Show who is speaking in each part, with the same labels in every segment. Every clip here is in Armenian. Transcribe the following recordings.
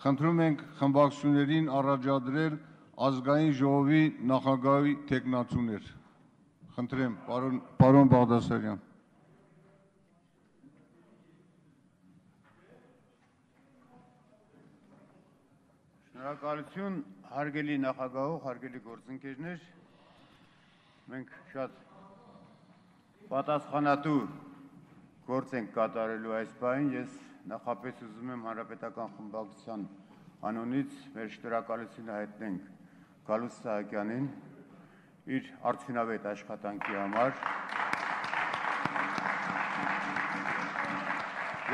Speaker 1: Խնդրում ենք խմբակցություններին առաջադրել ազգային ժողովի նախագահի թեկնածուներ։ Խնդրեմ, պարոն Բաղդասարյան։
Speaker 2: Շնորհակալություն, հարգելի նախագահող, հարգելի գործընկերներ, մենք շատ պատասխանատու գործ ենք կատարելու այս բանին, ես նախապես ուզում եմ Հանրապետական խմբակցության անունից մեր շնորհակալությունը հայտնենք Գալուստ Սահակյանին իր արդյունավետ աշխատանքի համար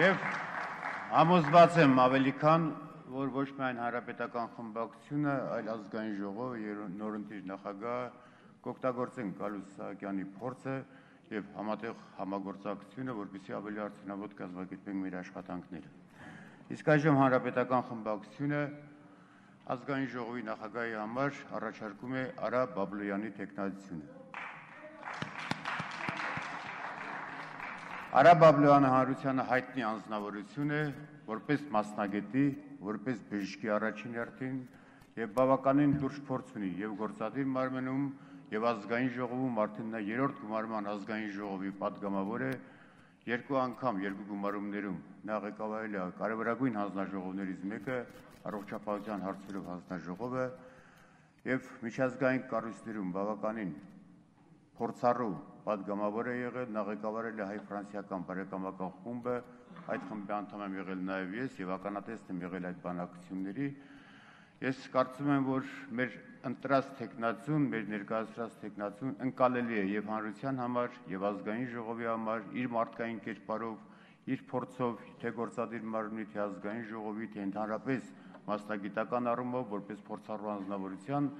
Speaker 2: եւ համոզված եմ ավելի քան որ ոչ միայն Հանրապետական խմբակցությունը, այլ ազգային ժողովը նորընտիր նախագահը կօգտագործեն Գալուստ Սահակյանի փորձը եւ համատեղ համագործակցությունը, որպեսզի ավելի արդյունավետ կազմակերպենք մեր աշխատանքները։ Իսկ այժմ Հանրապետական խմբակցությունը ազգային ժողովի նախագահի համար առաջարկում է Արա Բաբլոյանի թեկնածությունը։ Արա Բաբլոյանը հանրությանը հայտնի անձնավորություն է, որպես մասնագետի, որպես բժշկի առաջին հերթին եւ բավականին լուրջ փորձ ունի եւ գործադիր մարմնում եւ ազգային ժողովում արդեն նա երրորդ գումարման ազգային ժողովի падգամավոր է, երկու անգամ երկու գումարումներում նա ղեկավարել է կարևորագույն հանձնաժողովներից մեկը առողջապահության հարցերով հանձնաժողովը եւ միջազգային կառույցներում բավականին փորձառու падգամավոր է եղել, նա ղեկավարել է հայ-ֆրանսիական բարեկամական խումբը, այդ խմբի անդամ եմ եղել նաեւ ես եւ ականատես եմ եղել այդ բանակցությունների։ Ես կարծում եմ, որ մեր ընտրած թեկնածուն, մեր ներկայացրած թեկնածուն ընկալելի է եւ հանրության համար եւ ազգային ժողովի համար իր մարդկային կերպարով, իր փորձով, թե գործադիր մարմնի, թե ազգային ժողովի, թե ընդհանրապես մասնագիտական առումով, որպես փորձառու անձնավորության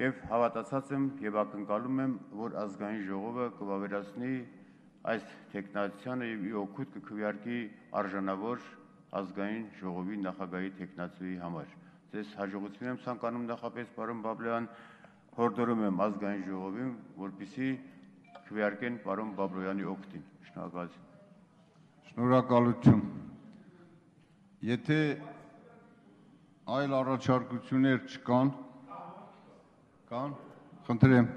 Speaker 2: եւ հավատացած եմ եւ ակնկալում եմ, որ ազգային ժողովը կվավերացնի այս թեկնածությանը եւ ի օգուտ կքվեարկի արժանավոր ազգային ժողովի նախագահի թեկնածուի համար։ Ձեզ հաջողություն եմ ցանկանում նախապես, պարոն Բաբլոյան, հորդորում եմ ազգային ժողովին, որպեսզի քվեարկեն պարոն Բաբլոյանի օգտին։ Շնորհակալություն։
Speaker 1: Շնորհակալություն։ Եթե այլ առաջարկություններ չկան, խնդրեմ։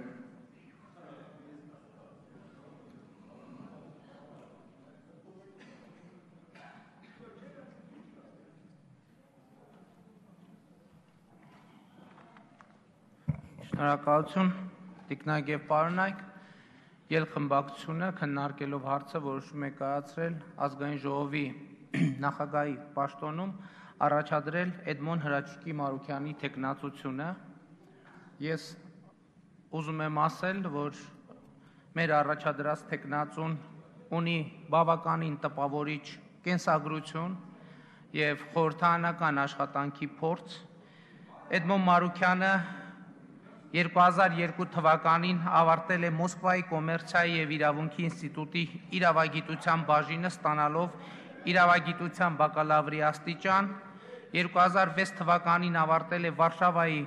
Speaker 3: Շնորհակալություն, տիկնակ եւ պարոնայք, ելխմբակցությունը քննարկելով հարցը որոշում է կայացրել ազգային ժողովի նախագահի պաշտոնում առաջադրել Էդմոն Հրաչուկի Մարուքյանի թեկնածությունը։ Ես ուզում եմ ասել, որ մեր առաջադրած թեկնածուն ունի բավականին տպավորիչ կենսագրություն եւ խորհրդարանական աշխատանքի փորձ։ Էդմոն Մարուքյանը 2002 թվականին ավարտել է Մոսկվայի կոմերցիայի եւ իրավունքի ինստիտուտի իրավագիտության բաժինը, ստանալով իրավագիտության բակալավրի աստիճան, 2006 թվականին ավարտել է Վարշավայի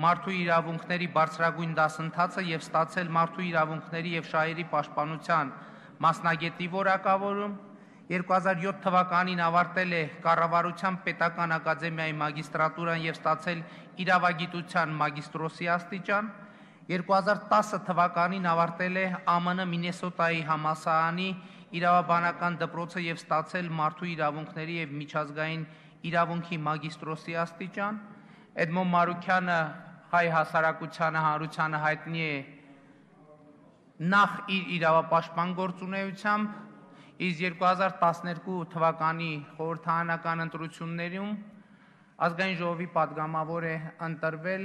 Speaker 3: մարդու իրավունքների բարձրագույն դասընթացը եւ ստացել մարդու իրավունքների եւ շահերի պաշտպանության մասնագետի որակավորում, 2007 թվականին ավարտել է Կառավարության պետական ակադեմիայի մագիստրատուրան եւ ստացել իրավագիտության մագիստրոսի աստիճան, 2010 թվականին ավարտել է ԱՄՆ Մինեսոտայի համալսարանի իրավաբանական դպրոցը եւ ստացել մարդու իրավունքների եւ միջազգային իրավունքի մագիստրոսի աստիճան։ Էդմոն Մարուքյանը հայ հասարակությանը հանրությանը հայտնի է նախ իր իրավապաշտպան գործունեությամբ, իսկ 2012 թվականի խորհրդարանական ընտրություններում ազգային ժողովի падգամավոր է ընտրվել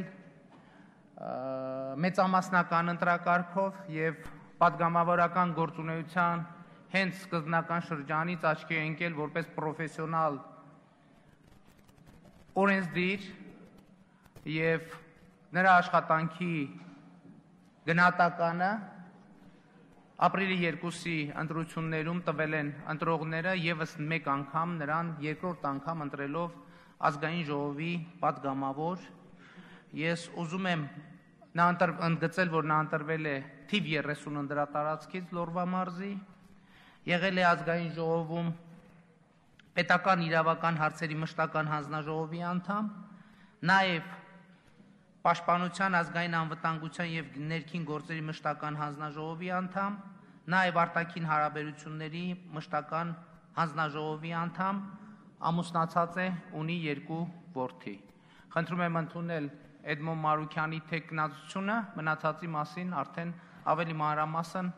Speaker 3: մեծամասնական ընտրակարգով եւ падգամավորական գործունեության հենց սկզբնական շրջանից աչքի է ընկել որպես պրոֆեսիոնալ օրենսդիր եւ նրա աշխատանքի գնահատականը ապրիլի 2-ի ընտրություններում տվել են ընտրողները եւս մեկ անգամ նրան երկրորդ անգամ ընտրելով ազգային ժողովի падգամավոր։ Ես ուզում եմ ընդգծել, որ նա ընտրվել է թիվ 30 ընդրատարածքից Լոռվա մարզի, եղել է ազգային ժողովում պետական իրավական հարցերի մշտական հանձնաժողովի անդամ, նաև Պաշտպանության ազգային անվտանգության եւ ներքին գործերի մշտական հանձնաժողովի անդամ, նաև արտաքին հարաբերությունների մշտական հանձնաժողովի անդամ, ամուսնացած է, ունի 2 որդի։ Խնդրում եմ ընդունել Էդմոն Մարուքյանի թեկնածությունը, մնացածի մասին արդեն ավելի մանրամասն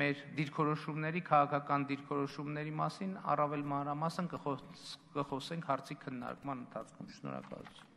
Speaker 3: մեր դիրքորոշումների, քաղաքական դիրքորոշումների մասին առավել մանրամասն կխոսենք հարցի քննարկման ընթացքում։ Շնորհակալություն։